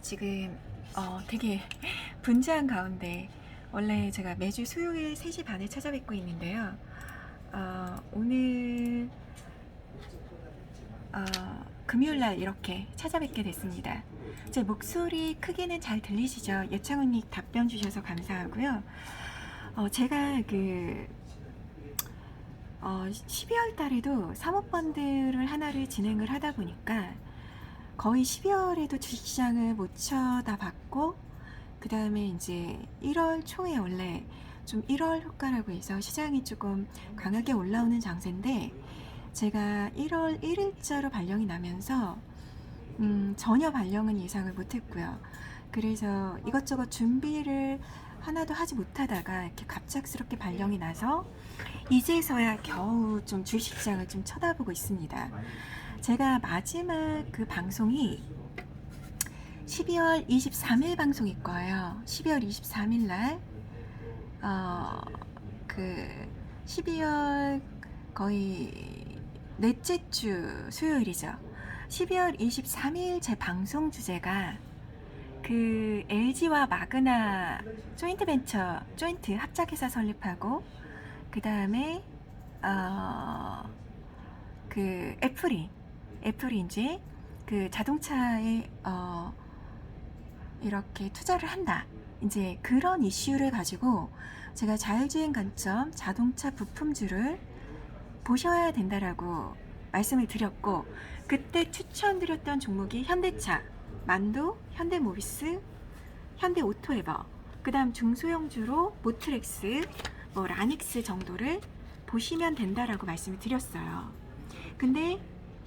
지금 되게 분주한 가운데 원래 제가 매주 수요일 3시 반에 찾아뵙고 있는데요. 오늘 금요일날 이렇게 찾아뵙게 됐습니다. 제 목소리 크기는 잘 들리시죠? 예창훈님 답변 주셔서 감사하고요. 제가 12월 달에도 사모펀드를 하나를 진행을 하다 보니까 거의 12월에도 주식시장을 못 쳐다봤고, 그 다음에 이제 1월 초에 원래 좀 1월 효과라고 해서 시장이 조금 강하게 올라오는 장세인데, 제가 1월 1일자로 발령이 나면서 전혀 발령은 예상을 못했고요. 그래서 이것저것 준비를 하나도 하지 못하다가 이렇게 갑작스럽게 발령이 나서 이제서야 겨우 좀 주식시장을 좀 쳐다보고 있습니다. 제가 마지막 그 방송이 12월 23일 방송일 거예요. 12월 23일 날, 12월 거의 넷째 주 수요일이죠. 12월 23일 제 방송 주제가 그 LG와 마그나 조인트 합작회사 설립하고, 그 다음에 애플이 이제 그 자동차에 이렇게 투자를 한다. 이제 그런 이슈를 가지고 제가 자율주행 관점 자동차 부품주를 보셔야 된다라고 말씀을 드렸고, 그때 추천드렸던 종목이 현대차, 만도, 현대모비스, 현대오토에버, 그 다음 중소형주로 모트렉스, 라닉스 정도를 보시면 된다라고 말씀을 드렸어요. 근데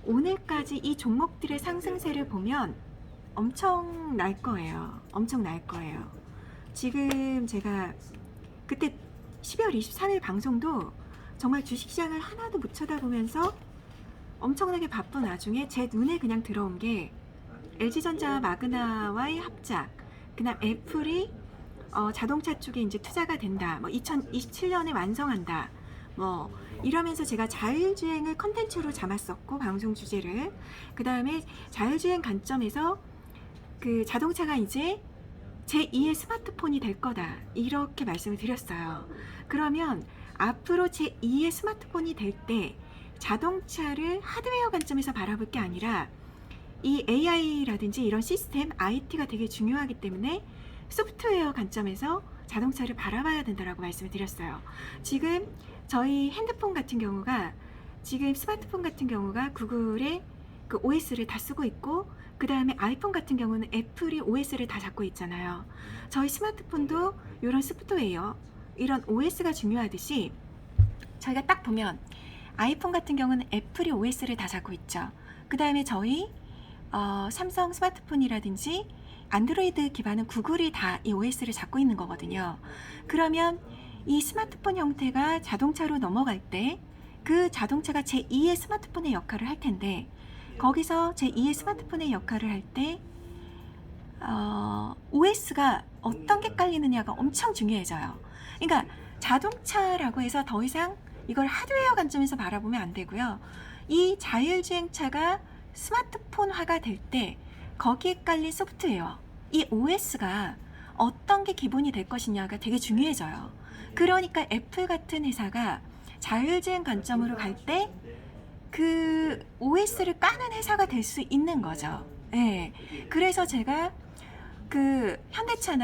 오늘까지 이 종목들의 상승세를 보면 엄청 날 거예요. 지금 제가 그때 12월 23일 방송도 정말 주식시장을 하나도 못 쳐다보면서 엄청나게 바쁜 와중에 제 눈에 그냥 들어온 게 LG전자와 마그나와의 합작, 그다음 애플이 자동차 쪽에 이제 투자가 된다, 2027년에 완성한다, 이러면서 제가 자율주행을 컨텐츠로 잡았었고, 방송 주제를. 그 다음에 자율주행 관점에서 그 자동차가 이제 제2의 스마트폰이 될 거다, 이렇게 말씀을 드렸어요. 그러면 앞으로 제2의 스마트폰이 될 때 자동차를 하드웨어 관점에서 바라볼 게 아니라 이 AI라든지 이런 시스템, IT가 되게 중요하기 때문에 소프트웨어 관점에서 자동차를 바라봐야 된다라고 말씀을 드렸어요. 지금 저희 핸드폰 같은 경우가, 지금 스마트폰 같은 경우가 구글의 그 OS를 다 쓰고 있고, 그 다음에 아이폰 같은 경우는 애플이 OS를 다 잡고 있잖아요. 저희 스마트폰도 이런 소프트웨어, 이런 OS가 중요하듯이 저희가 딱 보면 아이폰 같은 경우는 애플이 OS를 다 잡고 있죠. 그 다음에 저희 삼성 스마트폰이라든지 안드로이드 기반은 구글이 다 이 OS를 잡고 있는 거거든요. 그러면 이 스마트폰 형태가 자동차로 넘어갈 때 그 자동차가 제2의 스마트폰의 역할을 할 텐데, 거기서 제2의 스마트폰의 역할을 할 때 OS가 어떤 게 깔리느냐가 엄청 중요해져요. 그러니까 자동차라고 해서 더 이상 이걸 하드웨어 관점에서 바라보면 안 되고요. 이 자율주행차가 스마트폰화가 될 때 거기에 깔린 소프트웨어, 이 OS가 어떤 게 기본이 될 것이냐가 되게 중요해져요. 그러니까 애플 같은 회사가 자율주행 관점으로 갈 때 그 OS를 까는 회사가 될 수 있는 거죠. 네. 그래서 제가 그 현대차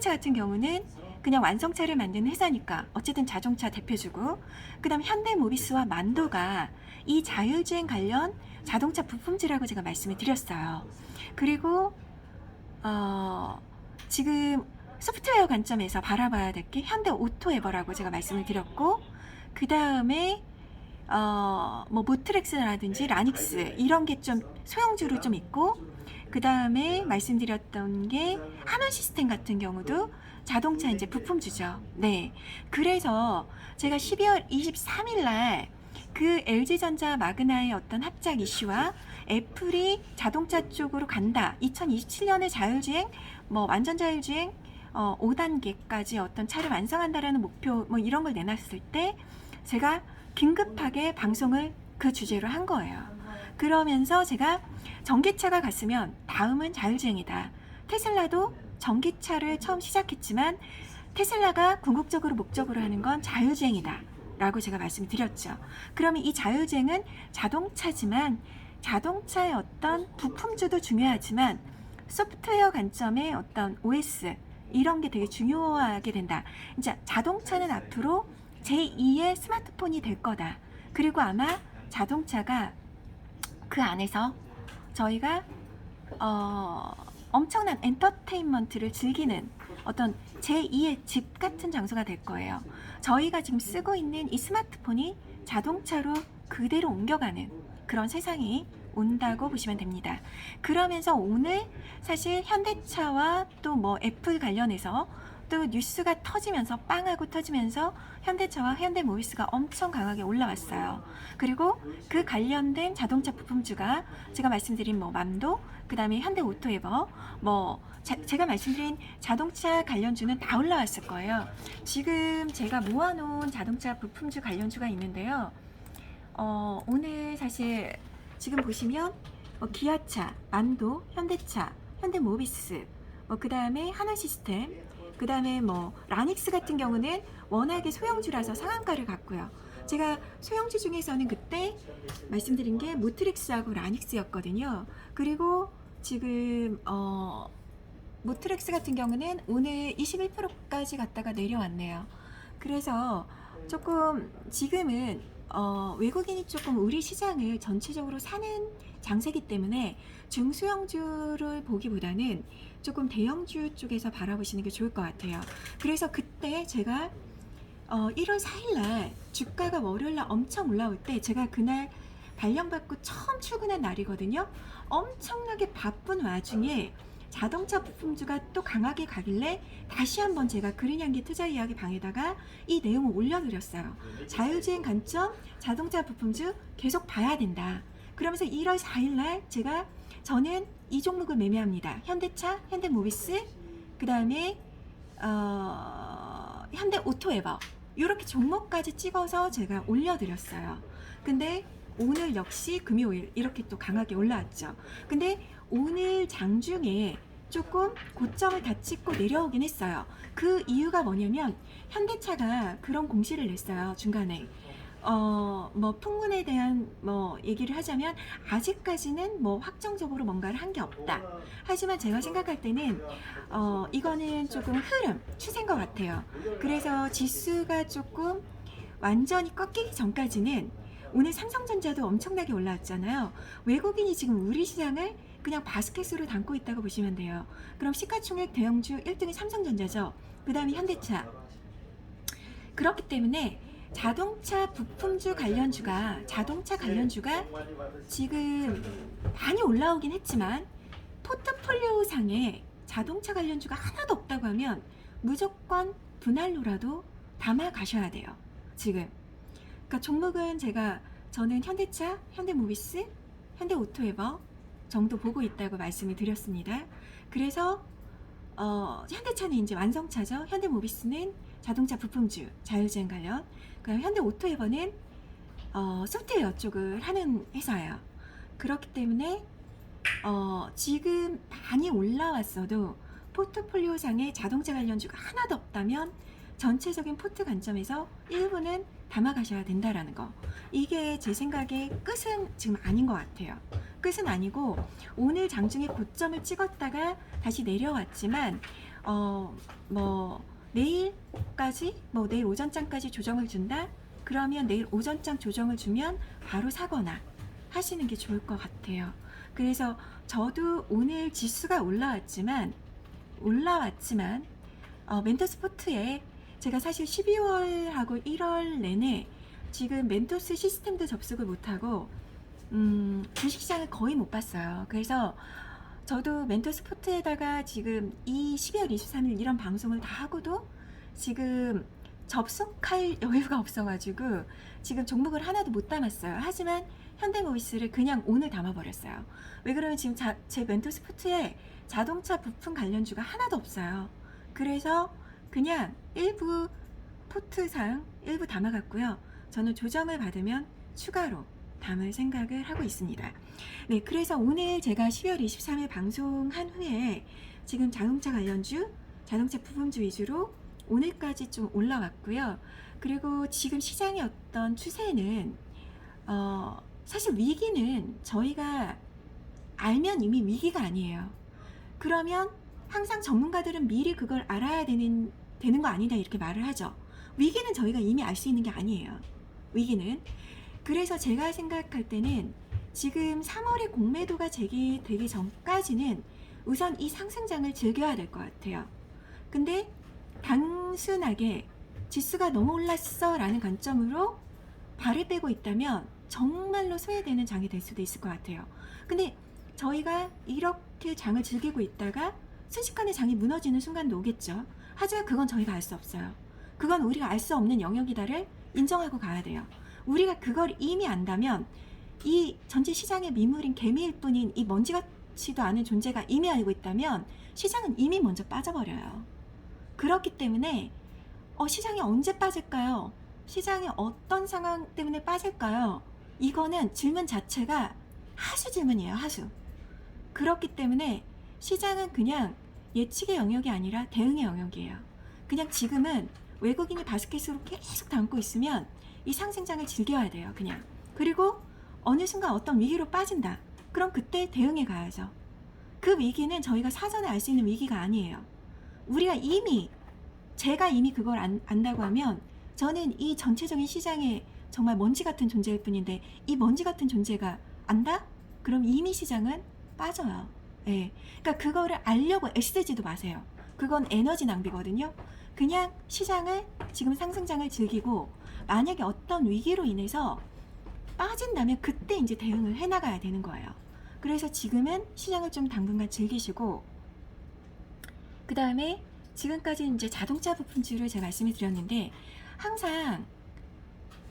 같은 경우는 그냥 완성차를 만드는 회사니까 어쨌든 자동차 대표주고, 그 다음 현대모비스와 만도가 이 자율주행 관련 자동차 부품주라고 제가 말씀을 드렸어요. 그리고 지금 소프트웨어 관점에서 바라봐야 될 게 현대오토에버라고 제가 말씀을 드렸고, 그 다음에 모트렉스라든지 라닉스 이런 게 좀 소형주로 좀 있고, 그 다음에 말씀드렸던 게 하나 시스템 같은 경우도 자동차 이제 부품주죠. 네. 그래서 제가 12월 23일 날 그 LG전자 마그나의 어떤 합작 이슈와 애플이 자동차 쪽으로 간다, 2027년에 자율주행, 완전 자율주행 5단계까지 어떤 차를 완성한다라는 목표, 이런 걸 내놨을 때 제가 긴급하게 방송을 그 주제로 한 거예요. 그러면서 제가 전기차가 갔으면 다음은 자율주행이다. 테슬라도 전기차를 처음 시작했지만 테슬라가 궁극적으로 목적으로 하는 건 자율주행이다 라고 제가 말씀드렸죠. 그러면 이 자율주행은 자동차지만 자동차의 어떤 부품주도 중요하지만 소프트웨어 관점의 어떤 OS 이런 게 되게 중요하게 된다. 이제 자동차는 앞으로 제2의 스마트폰이 될 거다. 그리고 아마 자동차가 그 안에서 저희가 엄청난 엔터테인먼트를 즐기는 어떤 제2의 집 같은 장소가 될 거예요. 저희가 지금 쓰고 있는 이 스마트폰이 자동차로 그대로 옮겨가는 그런 세상이 온다고 보시면 됩니다. 그러면서 오늘 사실 현대차와 또 뭐 애플 관련해서 또 뉴스가 터지면서 빵하고 터지면서 현대차와 현대모비스가 엄청 강하게 올라왔어요. 그리고 그 관련된 자동차 부품주가 제가 말씀드린 뭐 맘도, 그 다음에 현대오토에버, 뭐 제가 말씀드린 자동차 관련주는 다 올라왔을 거예요. 지금 제가 모아놓은 자동차 부품주 관련주가 있는데요. 오늘 사실 지금 보시면 기아차, 맘도, 현대차, 현대모비스, 그 다음에 하나시스템, 그 다음에 뭐 라닉스 같은 경우는 워낙에 소형주라서 상한가를 갔고요. 제가 소형주 중에서는 그때 말씀드린 게 모트렉스하고 라닉스였거든요. 그리고 지금 모트렉스 같은 경우는 오늘 21%까지 갔다가 내려왔네요. 그래서 조금 지금은 외국인이 조금 우리 시장을 전체적으로 사는 장세기 때문에 중소형주를 보기보다는 조금 대형주 쪽에서 바라보시는 게 좋을 것 같아요. 그래서 그때 제가 1월 4일날 주가가 월요일날 엄청 올라올 때 제가 그날 발령받고 처음 출근한 날이거든요. 엄청나게 바쁜 와중에 자동차 부품주가 또 강하게 가길래 다시 한번 제가 그린향기 투자 이야기 방에다가 이 내용을 올려드렸어요. 자율주행 관점, 자동차 부품주 계속 봐야 된다. 그러면서 1월 4일날 저는 이 종목을 매매합니다. 현대차, 현대모비스, 그 다음에 현대오토에버 이렇게 종목까지 찍어서 제가 올려드렸어요. 근데 오늘 역시 금요일 이렇게 또 강하게 올라왔죠. 근데 오늘 장중에 조금 고점을 다 찍고 내려오긴 했어요. 그 이유가 뭐냐면 현대차가 그런 공시를 냈어요. 중간에 뭐 풍문에 대한 뭐 얘기를 하자면 아직까지는 뭐 확정적으로 뭔가를 한 게 없다. 하지만 제가 생각할 때는 이거는 조금 흐름, 추세인 것 같아요. 그래서 지수가 조금 완전히 꺾이기 전까지는 오늘 삼성전자도 엄청나게 올라왔잖아요. 외국인이 지금 우리 시장을 그냥 바스켓으로 담고 있다고 보시면 돼요. 그럼 시가총액 대형주 1등이 삼성전자죠. 그 다음에 현대차. 그렇기 때문에 자동차 부품주 관련주가 지금 많이 올라오긴 했지만 포트폴리오 상에 자동차 관련주가 하나도 없다고 하면 무조건 분할로라도 담아 가셔야 돼요. 지금 그러니까 종목은 저는 현대차, 현대모비스, 현대오토에버 정도 보고 있다고 말씀을 드렸습니다. 그래서 현대차는 이제 완성차죠. 현대모비스는 자동차 부품주, 자율주행 관련. 그다음 현대오토에버는 소프트웨어 쪽을 하는 회사예요. 그렇기 때문에 지금 많이 올라왔어도 포트폴리오 상에 자동차 관련주가 하나도 없다면 전체적인 포트 관점에서 일부는 담아 가셔야 된다라는 거. 이게 제 생각에 끝은 지금 아닌 것 같아요. 끝은 아니고 오늘 장중에 고점을 찍었다가 다시 내려왔지만 뭐 내일까지 내일 오전장까지 조정을 준다? 그러면 내일 오전장 조정을 주면 바로 사거나 하시는 게 좋을 것 같아요. 그래서 저도 오늘 지수가 올라왔지만 멘토스포트에 제가 사실 12월하고 1월 내내 지금 멘토스 시스템도 접속을 못하고 주식시장을 거의 못 봤어요. 그래서 저도 멘토스포트에다가 지금 이 12월 23일 이런 방송을 다 하고도 지금 접속할 여유가 없어가지고 지금 종목을 하나도 못 담았어요. 하지만 현대모비스를 그냥 오늘 담아버렸어요. 왜 그러면 지금 제 멘토스포트에 자동차 부품 관련주가 하나도 없어요. 그래서 그냥 일부 포트상 일부 담아갔고요. 저는 조정을 받으면 추가로 담을 생각을 하고 있습니다. 네, 그래서 오늘 제가 12월 23일 방송한 후에 지금 자동차 관련주, 자동차 부품주 위주로 오늘까지 좀 올라왔고요. 그리고 지금 시장의 어떤 추세는 사실 위기는 저희가 알면 이미 위기가 아니에요. 그러면 항상 전문가들은 미리 그걸 알아야 되는 거 아니다 이렇게 말을 하죠. 위기는 저희가 이미 알 수 있는 게 아니에요. 위기는. 그래서 제가 생각할 때는 지금 3월에 공매도가 제기되기 전까지는 우선 이 상승장을 즐겨야 될 것 같아요. 근데 단순하게 지수가 너무 올랐어 라는 관점으로 발을 빼고 있다면 정말로 소외되는 장이 될 수도 있을 것 같아요. 근데 저희가 이렇게 장을 즐기고 있다가 순식간에 장이 무너지는 순간도 오겠죠. 하지만 그건 저희가 알 수 없어요. 그건 우리가 알 수 없는 영역이다를 인정하고 가야 돼요. 우리가 그걸 이미 안다면 이 전체 시장의 미물인 개미일 뿐인 이 먼지 같지도 않은 존재가 이미 알고 있다면 시장은 이미 먼저 빠져버려요. 그렇기 때문에 시장이 언제 빠질까요? 시장이 어떤 상황 때문에 빠질까요? 이거는 질문 자체가 하수 질문이에요. 하수. 그렇기 때문에 시장은 그냥 예측의 영역이 아니라 대응의 영역이에요. 그냥 지금은 외국인이 바스켓으로 계속 담고 있으면 이 상승장을 즐겨야 돼요. 그냥. 그리고 어느 순간 어떤 위기로 빠진다. 그럼 그때 대응해 가야죠. 그 위기는 저희가 사전에 알 수 있는 위기가 아니에요. 우리가 제가 이미 그걸 안다고 하면 저는 이 전체적인 시장에 정말 먼지 같은 존재일 뿐인데 이 먼지 같은 존재가 안다? 그럼 이미 시장은 빠져요. 예. 그러니까 그거를 알려고 애쓰지도 마세요. 그건 에너지 낭비거든요. 그냥 시장을 지금 상승장을 즐기고 만약에 어떤 위기로 인해서 빠진다면 그때 이제 대응을 해나가야 되는 거예요. 그래서 지금은 시장을 좀 당분간 즐기시고 그 다음에 지금까지 이제 자동차 부품주를 제가 말씀을 드렸는데 항상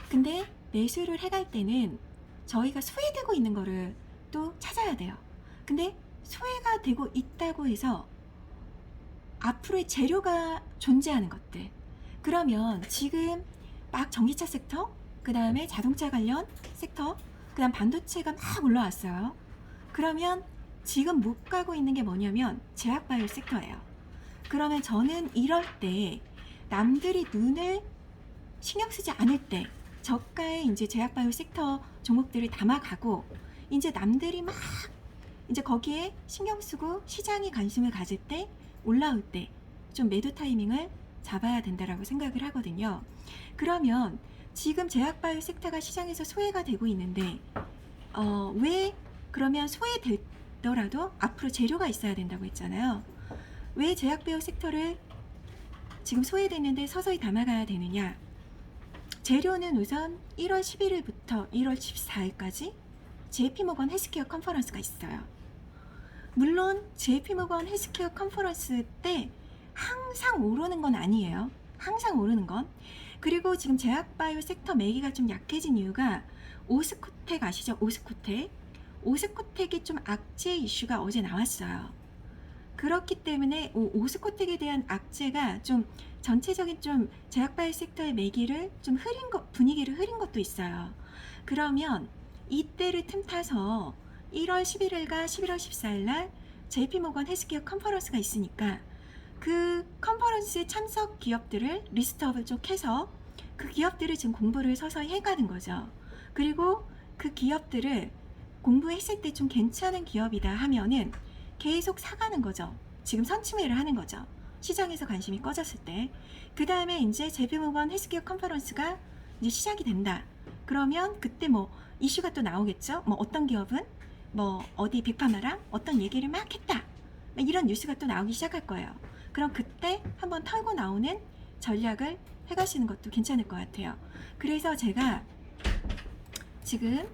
근데 매수를 해갈 때는 저희가 소외되고 있는 거를 또 찾아야 돼요. 근데 소외가 되고 있다고 해서 앞으로의 재료가 존재하는 것들 그러면 지금 막 전기차 섹터 그 다음에 자동차 관련 섹터 그 다음 반도체가 막 올라왔어요. 그러면 지금 못 가고 있는 게 뭐냐면 제약바이오 섹터예요. 그러면 저는 이럴 때 남들이 눈을 신경 쓰지 않을 때 저가의 이제 제약바이오 섹터 종목들을 담아가고 이제 남들이 막 이제 거기에 신경 쓰고 시장이 관심을 가질 때 올라올 때 좀 매도 타이밍을 잡아야 된다라고 생각을 하거든요. 그러면 지금 제약바이오 섹터가 시장에서 소외가 되고 있는데 왜 그러면 소외되더라도 앞으로 재료가 있어야 된다고 했잖아요. 왜 제약바이오 섹터를 지금 소외됐는데 서서히 담아가야 되느냐? 재료는 우선 1월 11일부터 1월 14일까지 JP모건 헬스케어 컨퍼런스가 있어요. 물론 JP모건 헬스케어 컨퍼런스 때 항상 오르는 건 아니에요. 항상 오르는 건. 그리고 지금 제약바이오 섹터 매기가 좀 약해진 이유가 오스코텍 아시죠? 오스코텍. 오스코텍이 좀 악재 이슈가 어제 나왔어요. 그렇기 때문에 오스코텍에 대한 악재가 좀 전체적인 좀 제약바이오 섹터의 매기를 좀 분위기를 흐린 것도 있어요. 그러면 이때를 틈타서 1월 11일과 11월 14일 날 JP모건 헬스케어 컨퍼런스가 있으니까 그 컨퍼런스에 참석 기업들을 리스트업을 쭉 해서 그 기업들을 지금 공부를 서서히 해가는 거죠. 그리고 그 기업들을 공부했을 때 좀 괜찮은 기업이다 하면은 계속 사가는 거죠. 지금 선침해를 하는 거죠. 시장에서 관심이 꺼졌을 때. 그 다음에 이제 JP모건 헬스케어 컨퍼런스가 이제 시작이 된다. 그러면 그때 뭐 이슈가 또 나오겠죠. 뭐 어떤 기업은 뭐 어디 빅파마랑 어떤 얘기를 막 했다. 이런 뉴스가 또 나오기 시작할 거예요. 그럼 그때 한번 털고 나오는 전략을 해가시는 것도 괜찮을 것 같아요. 그래서 제가 지금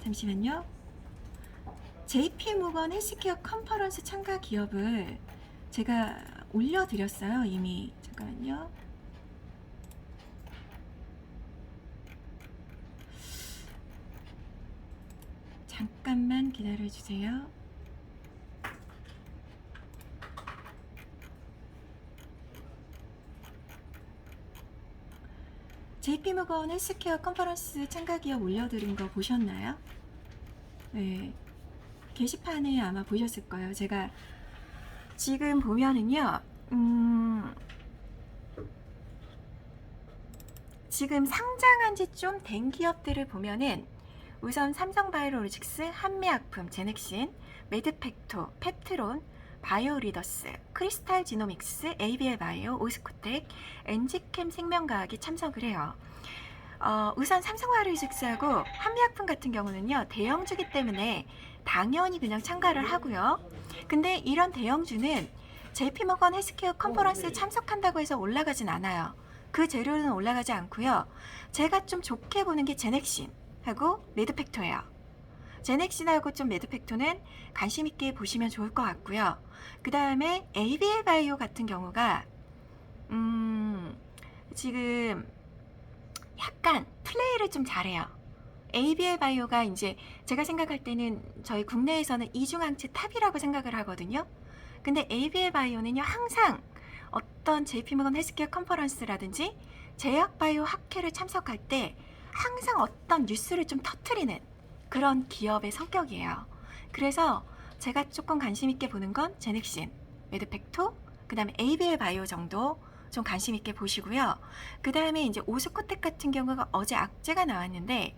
잠시만요. JP모건 헬스케어 컨퍼런스 참가 기업을 제가 올려드렸어요. 이미. 잠깐만요. 잠깐만 기다려주세요. JP모건 헬스케어 컨퍼런스 참가 기업 올려드린 거 보셨나요? 네, 게시판에 아마 보셨을 거예요. 제가 지금 보면은요, 지금 상장한 지 좀 된 기업들을 보면은 우선 삼성바이오로직스, 한미약품, 제넥신, 메드팩토, 페트론, 바이오리더스, 크리스탈 지노믹스, ABL 바이오, 오스코텍, 엔지캠 생명과학이 참석을 해요. 우선 삼성바이오로직스하고 한미약품 같은 경우는요, 대형주기 때문에 당연히 그냥 참가를 하고요. 근데 이런 대형주는 JP모건 헬스케어 컨퍼런스에 참석한다고 해서 올라가진 않아요. 그 재료는 올라가지 않고요. 제가 좀 좋게 보는 게 제넥신하고 메드팩토예요. 제넥신하고 좀 메드팩토는 관심 있게 보시면 좋을 것 같고요. 그 다음에 ABL 바이오 같은 경우가 지금 약간 플레이를 좀 잘해요. ABL 바이오가 이제 제가 생각할 때는 저희 국내에서는 이중항체 탑이라고 생각을 하거든요. 근데 ABL 바이오는요, 항상 어떤 JP모건 헬스케어 컨퍼런스라든지 제약바이오 학회를 참석할 때 항상 어떤 뉴스를 좀 터트리는 그런 기업의 성격이에요. 그래서 제가 조금 관심 있게 보는 건 제넥신, 메드팩토, 그 다음에 ABL 바이오 정도 좀 관심 있게 보시고요. 그 다음에 이제 오스코텍 같은 경우가 어제 악재가 나왔는데,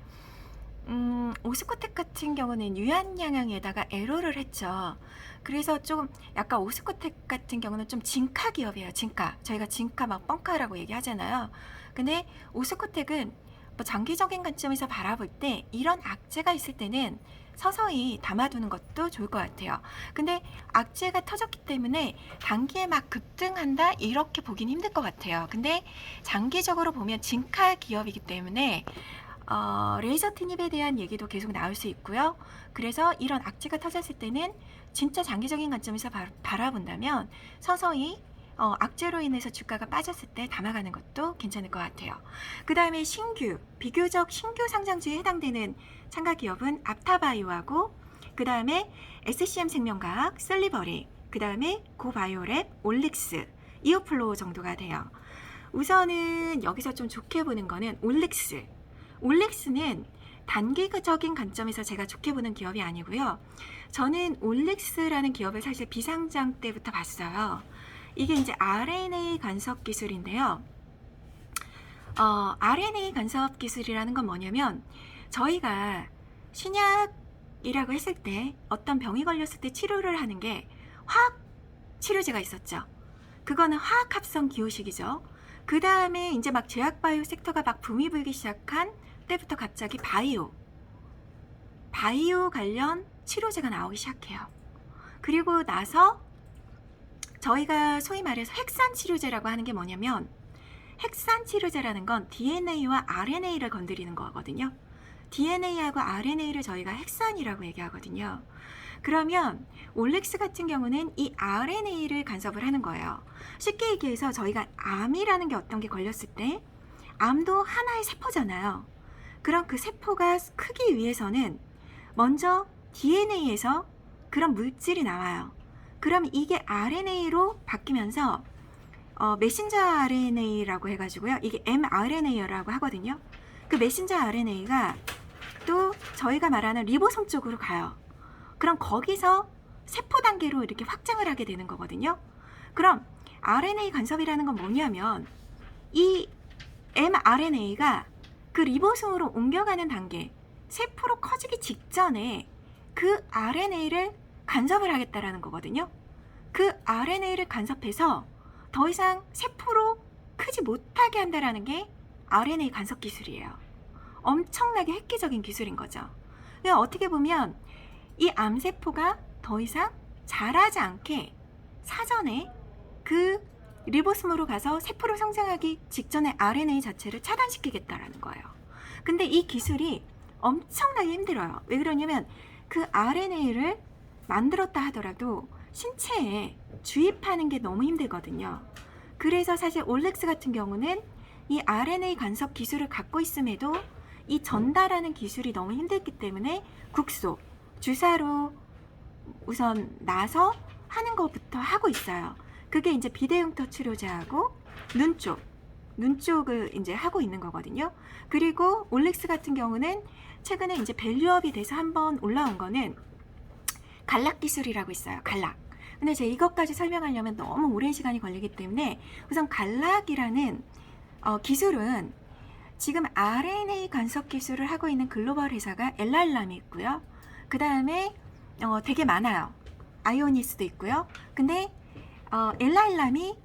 오스코텍 같은 경우는 유한양향에다가 에러를 했죠. 그래서 좀 약간 오스코텍 같은 경우는 좀 진카 기업이에요. 진카. 저희가 진카 막 뻥카라고 얘기하잖아요. 근데 오스코텍은 뭐 장기적인 관점에서 바라볼 때 이런 악재가 있을 때는 서서히 담아두는 것도 좋을 것 같아요. 근데 악재가 터졌기 때문에 단기에 막 급등한다 이렇게 보긴 힘들 것 같아요. 근데 장기적으로 보면 진카 기업이기 때문에 레이저 티닙에 대한 얘기도 계속 나올 수 있고요. 그래서 이런 악재가 터졌을 때는 진짜 장기적인 관점에서 바라본다면 서서히 악재로 인해서 주가가 빠졌을 때 담아가는 것도 괜찮을 것 같아요. 그 다음에 비교적 신규 상장주에 해당되는 참가 기업은 앞타바이오하고, 그 다음에 SCM 생명과학, 셀리버리, 그 다음에 고바이오랩, 올릭스, 이오플로우 정도가 돼요. 우선은 여기서 좀 좋게 보는 거는 올릭스는 단기적인 관점에서 제가 좋게 보는 기업이 아니고요. 저는 올릭스라는 기업을 사실 비상장 때부터 봤어요. 이게 이제 RNA 간섭 기술인데요. RNA 간섭 기술이라는 건 뭐냐면, 저희가 신약이라고 했을 때 어떤 병이 걸렸을 때 치료를 하는 게 화학 치료제가 있었죠. 그거는 화학합성 기호식이죠. 그 다음에 이제 막 제약바이오 섹터가 막 붐이 불기 시작한 때부터 갑자기 바이오 관련 치료제가 나오기 시작해요. 그리고 나서 저희가 소위 말해서 핵산 치료제라고 하는 게 뭐냐면, 핵산 치료제라는 건 DNA와 RNA를 건드리는 거거든요. DNA하고 RNA를 저희가 핵산이라고 얘기하거든요. 그러면 올릭스 같은 경우는 이 RNA를 간섭을 하는 거예요. 쉽게 얘기해서 저희가 암이라는 게 어떤 게 걸렸을 때, 암도 하나의 세포잖아요. 그럼 그 세포가 크기 위해서는 먼저 DNA에서 그런 물질이 나와요. 그럼 이게 RNA로 바뀌면서 메신저 RNA라고 해가지고요. 이게 mRNA라고 하거든요. 그 메신저 RNA가 또 저희가 말하는 리보솜 쪽으로 가요. 그럼 거기서 세포 단계로 이렇게 확장을 하게 되는 거거든요. 그럼 RNA 간섭이라는 건 뭐냐면, 이 mRNA가 그 리보솜으로 옮겨가는 단계, 세포로 커지기 직전에 그 RNA를 간섭을 하겠다라는 거거든요. 그 RNA를 간섭해서 더 이상 세포로 크지 못하게 한다라는 게 RNA 간섭 기술이에요. 엄청나게 획기적인 기술인 거죠. 그러니까 어떻게 보면 이 암세포가 더 이상 자라지 않게 사전에 그 리보솜으로 가서 세포를 성장하기 직전에 RNA 자체를 차단시키겠다라는 거예요. 근데 이 기술이 엄청나게 힘들어요. 왜 그러냐면 그 RNA를 만들었다 하더라도 신체에 주입하는 게 너무 힘들거든요. 그래서 사실 올릭스 같은 경우는 이 RNA 간섭 기술을 갖고 있음에도 이 전달하는 기술이 너무 힘들기 때문에 국소, 주사로 우선 나서 하는 것부터 하고 있어요. 그게 이제 비대응터 치료제하고 눈 쪽, 눈 쪽을 이제 하고 있는 거거든요. 그리고 올릭스 같은 경우는 최근에 이제 밸류업이 돼서 한번 올라온 거는 갈락 기술이라고 있어요. 갈락. 근데 제가 이것까지 설명하려면 너무 오랜 시간이 걸리기 때문에 우선 갈락이라는 기술은 지금 RNA 간섭 기술을 하고 있는 글로벌 회사가 엘랄람이 있고요. 그 다음에 되게 많아요. 아이오니스도 있고요. 근데 엘랄람이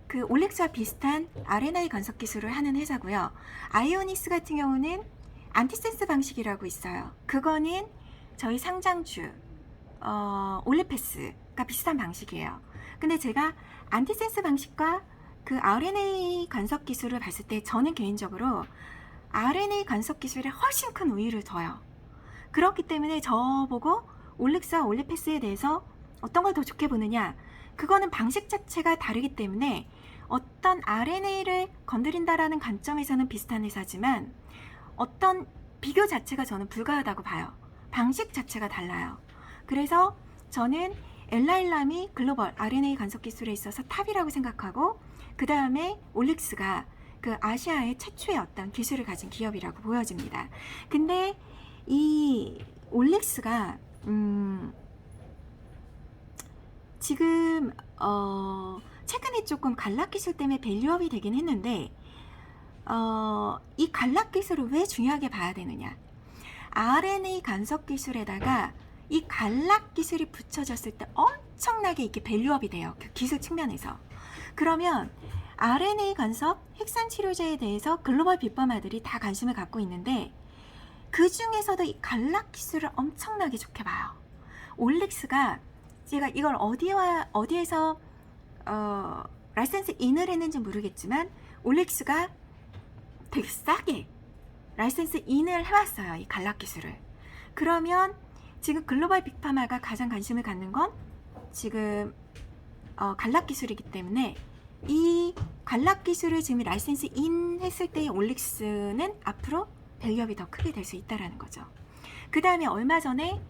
그 올릭스와 비슷한 RNA 간섭 기술을 하는 회사고요. 아이오니스 같은 경우는 안티센스 방식이라고 있어요. 그거는 저희 상장주 올리패스가 비슷한 방식이에요. 근데 제가 안티센스 방식과 그 RNA 간섭 기술을 봤을 때 저는 개인적으로 RNA 간섭 기술에 훨씬 큰 우위를 둬요. 그렇기 때문에 저보고 올릭스와 올리패스에 대해서 어떤 걸 더 좋게 보느냐, 그거는 방식 자체가 다르기 때문에 어떤 RNA를 건드린다라는 관점에서는 비슷한 회사지만 어떤 비교 자체가 저는 불가하다고 봐요. 방식 자체가 달라요. 그래서 저는 엘라일람이 글로벌 RNA 간섭 기술에 있어서 탑이라고 생각하고, 그 다음에 올릭스가 그 아시아의 최초의 어떤 기술을 가진 기업이라고 보여집니다. 근데 이 올릭스가 지금 최근에 조금 갈락 기술 때문에 밸류업이 되긴 했는데 이 갈락 기술을 왜 중요하게 봐야 되느냐, RNA 간섭 기술에다가 이 갈락 기술이 붙여졌을 때 엄청나게 이렇게 밸류업이 돼요. 그 기술 측면에서. 그러면 RNA 간섭 핵산 치료제에 대해서 글로벌 빅파마들이 다 관심을 갖고 있는데 그 중에서도 이 갈락 기술을 엄청나게 좋게 봐요. 올릭스가 제가 이걸 어디에서 라이센스 인을 했는지 모르겠지만 올릭스가 되게 싸게 라이센스 인을 해왔어요. 이 갈락 기술을. 그러면 지금 글로벌 빅파마가 가장 관심을 갖는 건 지금 갈락 기술이기 때문에 이 갈락 기술을 지금 라이센스 인 했을 때의 올릭스는 앞으로 밸류업이 더 크게 될 수 있다는 거죠. 그 다음에 얼마 전에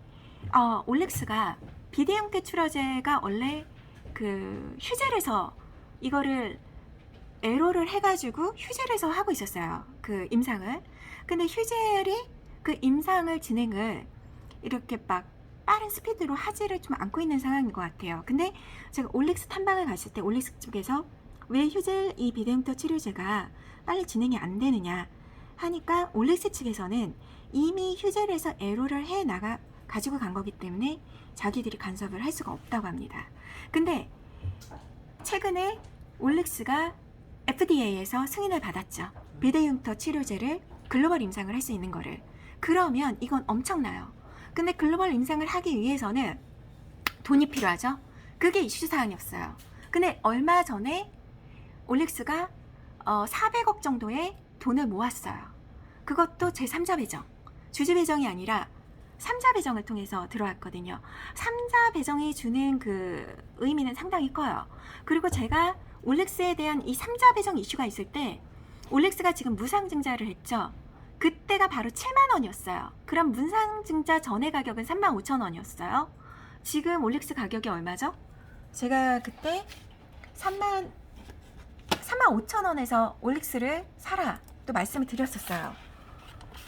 올릭스가 비대 형태 출하제가 원래 그 휴젤에서 이거를 에로를 해가지고 휴젤에서 하고 있었어요. 그 임상을. 근데 휴젤이 그 임상을 진행을 이렇게 막 빠른 스피드로 하지를 좀 않고 있는 상황인 것 같아요. 근데 제가 올릭스 탐방을 갔을 때 올릭스 쪽에서 왜 휴젤 이 비대형태 치료제가 빨리 진행이 안 되느냐 하니까 올릭스 측에서는 이미 휴젤에서 에로를 해 나가 가지고 간 거기 때문에 자기들이 간섭을 할 수가 없다고 합니다. 근데 최근에 올릭스가 FDA에서 승인을 받았죠. 비대형태 치료제를 글로벌 임상을 할 수 있는 거를. 그러면 이건 엄청나요. 근데 글로벌 임상을 하기 위해서는 돈이 필요하죠. 그게 이슈사항이었어요. 근데 얼마 전에 올릭스가 400억 정도의 돈을 모았어요. 그것도 제3자 배정, 주주 배정이 아니라 3자 배정을 통해서 들어왔거든요. 3자 배정이 주는 그 의미는 상당히 커요. 그리고 제가 올릭스에 대한 이 3자 배정 이슈가 있을 때 올릭스가 지금 무상증자를 했죠. 그때가 바로 7만 원이었어요. 그럼 무상증자 전의 가격은 35,000원이었어요. 지금 올릭스 가격이 얼마죠? 제가 그때 35,000원에서 올릭스를 사라 또 말씀을 드렸었어요.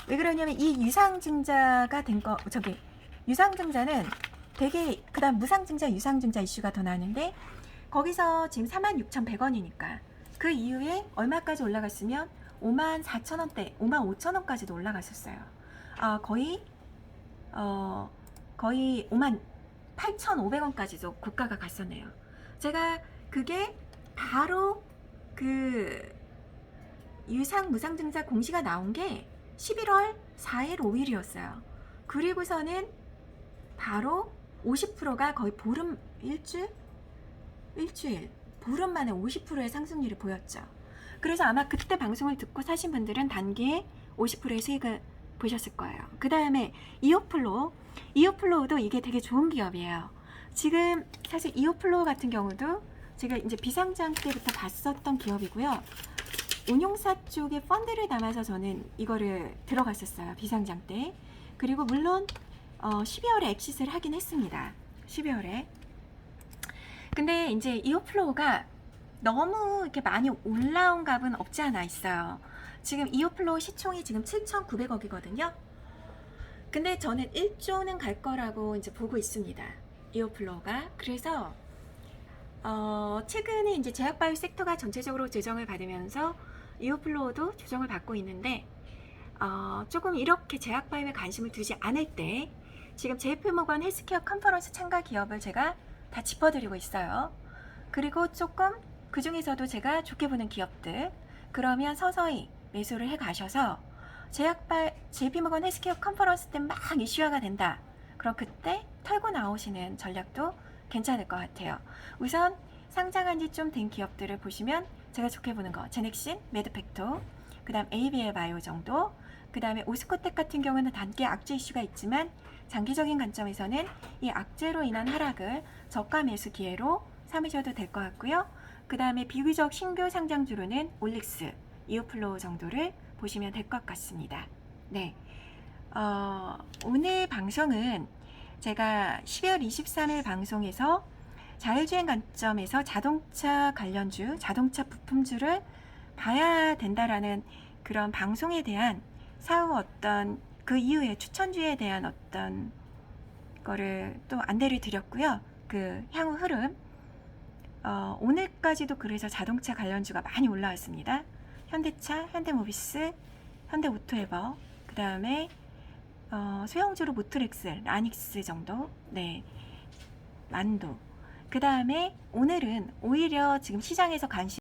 왜 그러냐면 이 유상증자가 유상증자는 되게 그다음 무상증자 유상증자 이슈가 더 나는데 거기서 지금 46,100원이니까 그 이후에 얼마까지 올라갔으면 54,000원대 55,000원까지도 올라갔었어요. 거의 58,500원까지도 고가가 갔었네요. 제가 그게 바로 그 유상 무상증자 공시가 나온 게 11월 4일 5일이었어요. 그리고서는 바로 50%가 거의 보름 일주일 보름 만에 50%의 상승률을 보였죠. 그래서 아마 그때 방송을 듣고 사신 분들은 단기에 50%의 수익을 보셨을 거예요. 그 다음에 이오플로우도 이게 되게 좋은 기업이에요. 지금 사실 이오플로우 같은 경우도 제가 이제 비상장 때부터 봤었던 기업이고요. 운용사 쪽에 펀드를 담아서 저는 이거를 들어갔었어요. 비상장 때. 그리고 물론 12월에 엑시스를 하긴 했습니다. 12월에. 근데 이제 이오플로우가 너무 이렇게 많이 올라온 값은 없지 않아 있어요. 지금 이오플로우 시총이 지금 7,900억이거든요. 근데 저는 1조는 갈 거라고 이제 보고 있습니다. 이오플로우가. 그래서 최근에 이제 제약바이오 섹터가 전체적으로 조정을 받으면서 이오플로우도 조정을 받고 있는데 조금 이렇게 제약바이오에 관심을 두지 않을 때 지금 JP모건 헬스케어 컨퍼런스 참가 기업을 제가 다 짚어드리고 있어요. 그리고 조금 그 중에서도 제가 좋게 보는 기업들, 그러면 서서히 매수를 해 가셔서 JP모건 헬스케어 컨퍼런스 때 막 이슈화가 된다. 그럼 그때 털고 나오시는 전략도 괜찮을 것 같아요. 우선 상장한 지 좀 된 기업들을 보시면 제가 좋게 보는 거, 제넥신, 메드팩토, 그 다음 ABL 바이오 정도, 그 다음에 오스코텍 같은 경우는 단기 악재 이슈가 있지만 장기적인 관점에서는 이 악재로 인한 하락을 저가 매수 기회로 삼으셔도 될 것 같고요. 그 다음에 비교적 신규 상장주로는 올릭스, 이오플로우 정도를 보시면 될 것 같습니다. 네, 오늘 방송은 제가 12월 23일 방송에서 자율주행 관점에서 자동차 관련주, 자동차 부품주를 봐야 된다라는 그런 방송에 대한 사후 어떤 그 이후에 추천주에 대한 어떤 거를 또 안내를 드렸고요. 그 향후 흐름, 오늘까지도 그래서 자동차 관련주가 많이 올라왔습니다. 현대차, 현대모비스, 현대오토에버, 그 다음에 소형주로 모트렉스, 라닉스 정도, 네, 만도. 그 다음에 오늘은 오히려 지금 시장에서 관심